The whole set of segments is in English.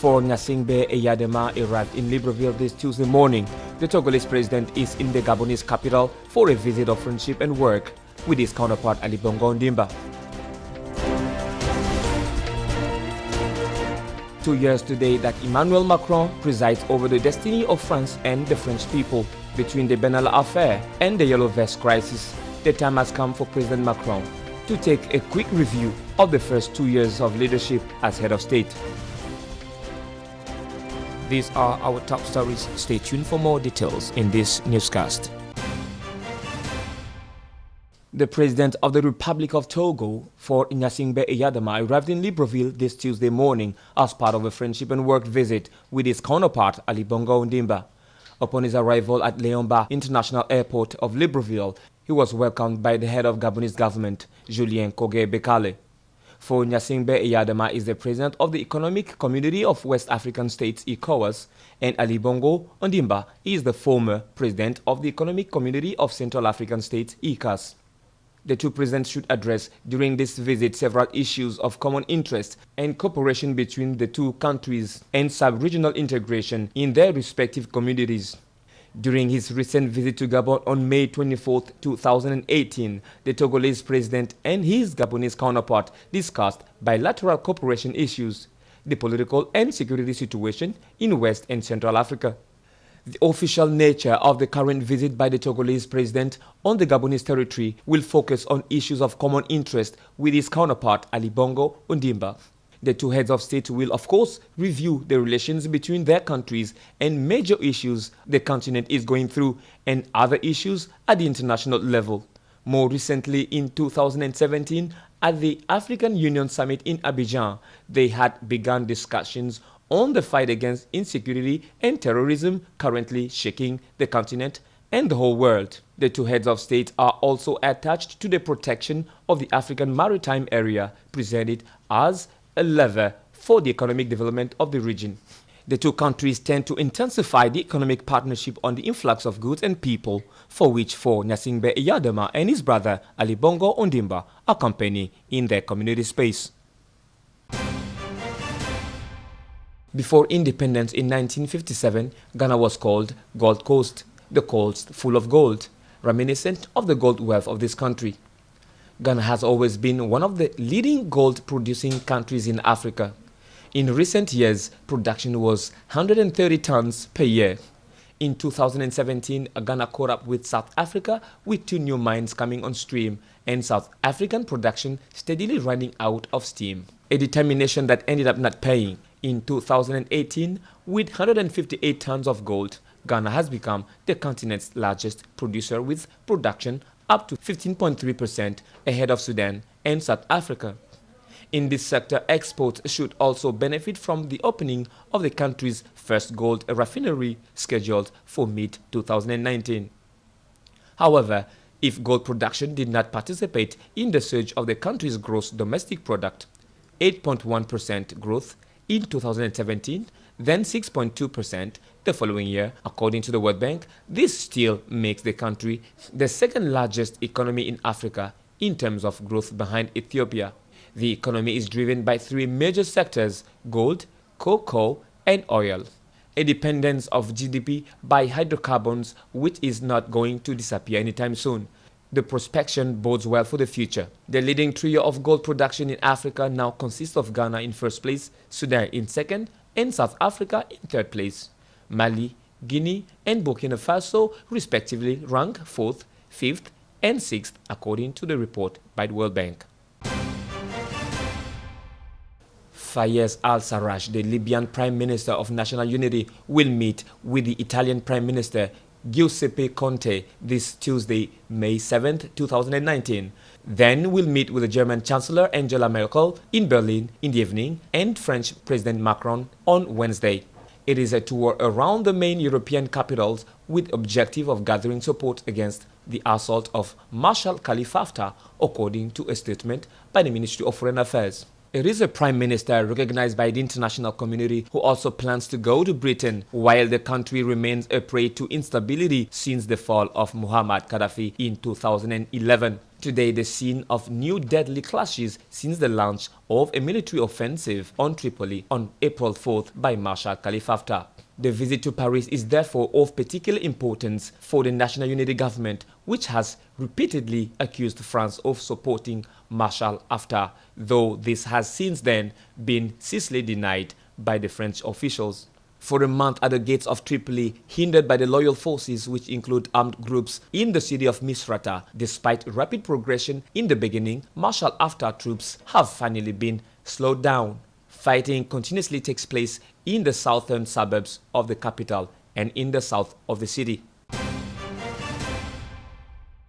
For Gnassingbé Eyadema arrived in Libreville this Tuesday morning. The Togolese president is in the Gabonese capital for a visit of friendship and work with his counterpart Ali Bongo Ondimba. 2 years today that Emmanuel Macron presides over the destiny of France and the French people. Between the Benalla affair and the Yellow Vest crisis, the time has come for President Macron to take a quick review of the first 2 years of leadership as head of state. These are our top stories. Stay tuned for more details in this newscast. The President of the Republic of Togo, for Gnassingbé Eyadema, arrived in Libreville this Tuesday morning as part of a friendship and work visit with his counterpart Ali Bongo Ondimba. Upon his arrival at Léon-Mba International Airport of Libreville, he was welcomed by the head of Gabonese government, Julien Koge Bekale. For Gnassingbé Eyadema is the president of the Economic Community of West African States, ECOWAS, and Ali Bongo Ondimba is the former president of the Economic Community of Central African States, ECAS. The two presidents should address during this visit several issues of common interest and cooperation between the two countries and sub-regional integration in their respective communities. During his recent visit to Gabon on May 24, 2018, the Togolese president and his Gabonese counterpart discussed bilateral cooperation issues, the political and security situation in West and Central Africa. The official nature of the current visit by the Togolese president on the Gabonese territory will focus on issues of common interest with his counterpart Ali Bongo Ondimba. The two heads of state will, of course, review the relations between their countries and major issues the continent is going through and other issues at the international level. More recently, in 2017, at the African Union Summit in Abidjan, they had begun discussions on the fight against insecurity and terrorism currently shaking the continent and the whole world. The two heads of state are also attached to the protection of the African maritime area, presented as a lever for the economic development of the region. The two countries tend to intensify the economic partnership on the influx of goods and people, for which Gnassingbé Eyadema and his brother Ali Bongo Ondimba accompany in their community space. Before independence in 1957, Ghana was called Gold Coast, the coast full of gold, reminiscent of the gold wealth of this country. Ghana has always been one of the leading gold-producing countries in Africa. In recent years, production was 130 tons per year. In 2017, Ghana caught up with South Africa with 2 new mines coming on stream and South African production steadily running out of steam. A determination that ended up not paying. In 2018, with 158 tons of gold, Ghana has become the continent's largest producer with production up to 15.3% ahead of Sudan and South Africa. In this sector, exports should also benefit from the opening of the country's first gold refinery scheduled for mid-2019. However, if gold production did not participate in the surge of the country's gross domestic product, 8.1% growth in 2017, then 6.2% the following year, according to the World Bank, this still makes the country the second largest economy in Africa in terms of growth behind Ethiopia. The economy is driven by 3 major sectors: gold, cocoa, and oil. A dependence of GDP by hydrocarbons, which is not going to disappear anytime soon. The prospection bodes well for the future. The leading trio of gold production in Africa now consists of Ghana in first place, Sudan in second, and South Africa in third place. Mali, Guinea, and Burkina Faso respectively rank 4th, 5th, and 6th according to the report by the World Bank. Fayez al-Sarraj, the Libyan Prime Minister of National Unity, will meet with the Italian Prime Minister Giuseppe Conte this Tuesday, May 7, 2019. Then will meet with the German Chancellor Angela Merkel in Berlin in the evening and French President Macron on Wednesday. It is a tour around the main European capitals with objective of gathering support against the assault of Marshal Khalifa Haftar, according to a statement by the Ministry of Foreign Affairs. It is a prime minister recognized by the international community who also plans to go to Britain while the country remains a prey to instability since the fall of Muammar Gaddafi in 2011. Today, the scene of new deadly clashes since the launch of a military offensive on Tripoli on April 4th by Marshal Khalifa Haftar. The visit to Paris is therefore of particular importance for the National Unity Government, which has repeatedly accused France of supporting Marshal Haftar, though this has since then been ceaselessly denied by the French officials. For a month at the gates of Tripoli, hindered by the loyal forces, which include armed groups in the city of Misrata, despite rapid progression in the beginning, Marshal Haftar troops have finally been slowed down. Fighting continuously takes place in the southern suburbs of the capital and in the south of the city.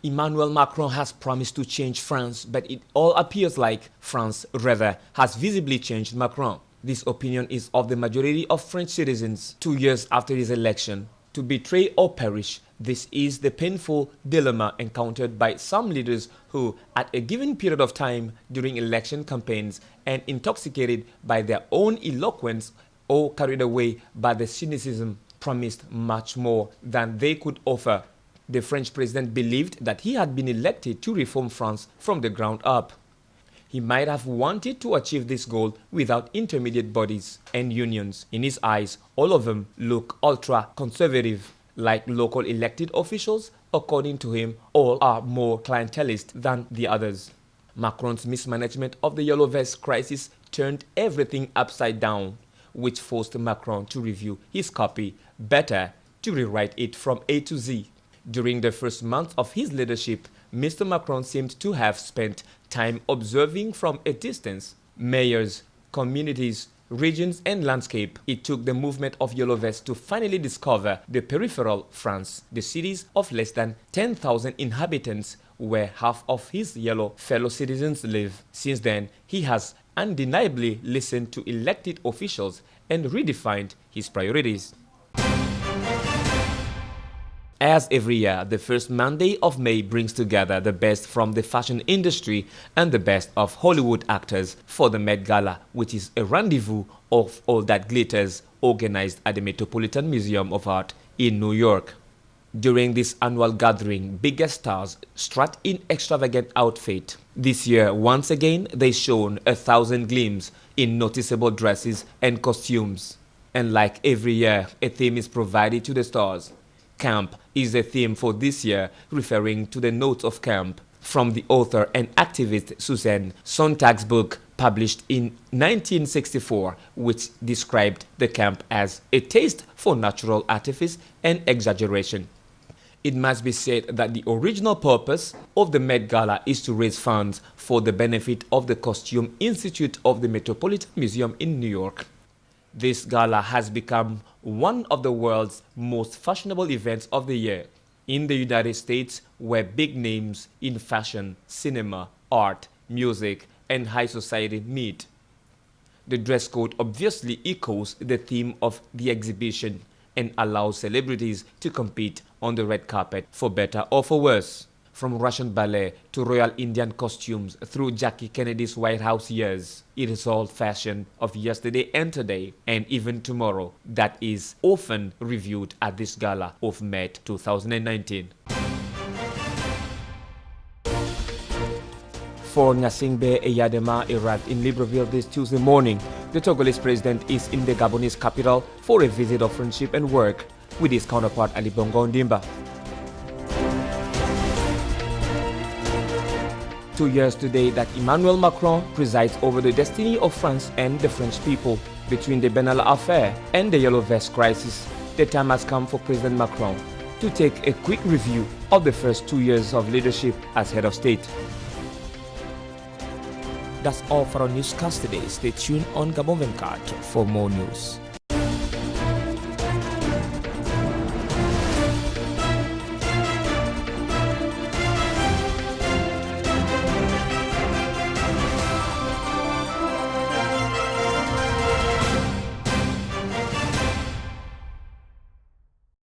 Emmanuel Macron has promised to change France, but it all appears like France, rather, has visibly changed Macron. This opinion is of the majority of French citizens 2 years after his election. To betray or perish, this is the painful dilemma encountered by some leaders who, at a given period of time during election campaigns and intoxicated by their own eloquence or carried away by the cynicism, promised much more than they could offer. The French president believed that he had been elected to reform France from the ground up. He might have wanted to achieve this goal without intermediate bodies and unions. In his eyes, all of them look ultra-conservative. Like local elected officials, according to him, all are more clientelist than the others. Macron's mismanagement of the Yellow Vest crisis turned everything upside down, which forced Macron to review his copy, better to rewrite it from A to Z. During the first month of his leadership, Mr. Macron seemed to have spent time observing from a distance mayors, communities, regions and landscape. It took the movement of Yellow Vests to finally discover the peripheral France, the cities of less than 10,000 inhabitants where half of his yellow fellow citizens live. Since then, he has undeniably listened to elected officials and redefined his priorities. As every year, the first Monday of May brings together the best from the fashion industry and the best of Hollywood actors for the Met Gala, which is a rendezvous of all that glitters organized at the Metropolitan Museum of Art in New York. During this annual gathering, biggest stars strut in extravagant outfit. This year, once again, they shone 1,000 gleams in noticeable dresses and costumes. And like every year, a theme is provided to the stars. Camp is the theme for this year, referring to the notes of camp from the author and activist Susan Sontag's book published in 1964, which described the camp as a taste for natural artifice and exaggeration. It must be said that the original purpose of the Met Gala is to raise funds for the benefit of the Costume Institute of the Metropolitan Museum in New York. This gala has become one of the world's most fashionable events of the year. In the United States, where big names in fashion, cinema, art, music, and high society meet. The dress code obviously echoes the theme of the exhibition and allows celebrities to compete on the red carpet for better or for worse. From Russian ballet to Royal Indian costumes through Jackie Kennedy's White House years, it is all fashion of yesterday and today and even tomorrow that is often reviewed at this gala of Met 2019. For Gnassingbé Eyadema arrived in Libreville this Tuesday morning. The Togolese president is in the Gabonese capital for a visit of friendship and work with his counterpart Ali Bongo Ondimba. 2 years today that Emmanuel Macron presides over the destiny of France and the French people. Between the Benalla affair and the Yellow Vest crisis, the time has come for President Macron to take a quick review of the first 2 years of leadership as head of state. That's all for our newscast today. Stay tuned on Gabon 24 for more news.